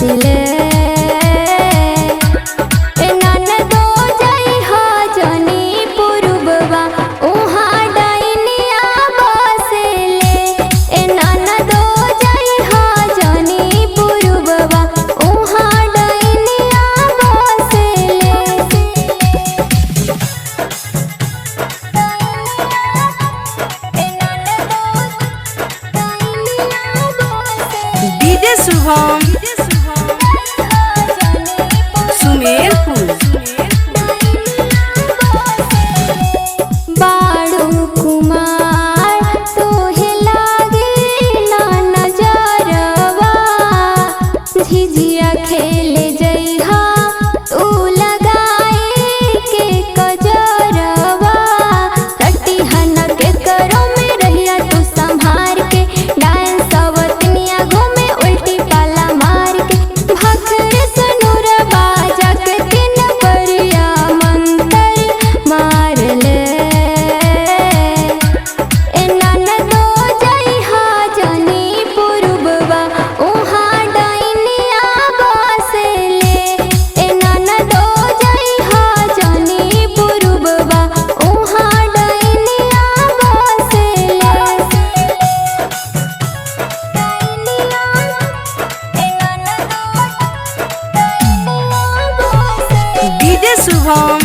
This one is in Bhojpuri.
बसले शुभम सुमेरपुर बाड़ू कुमार तोहे लागे ना नजरवा झिझिया खेले जइहा तू लगाए के कजरवा कटिहन के करो में रहिया तू संभार के डांस सवतनिया घूमे उल्टी पाला मार के भखरे सनुर बाजा के तीन परिया मंतर मार ले ए ननदो जइहा जनी पुरबवा उहाँ डाइनिया बसले ए ननदो जइहा जनी पुरबवा उहाँ डाइनिया बसले डीजे शुभम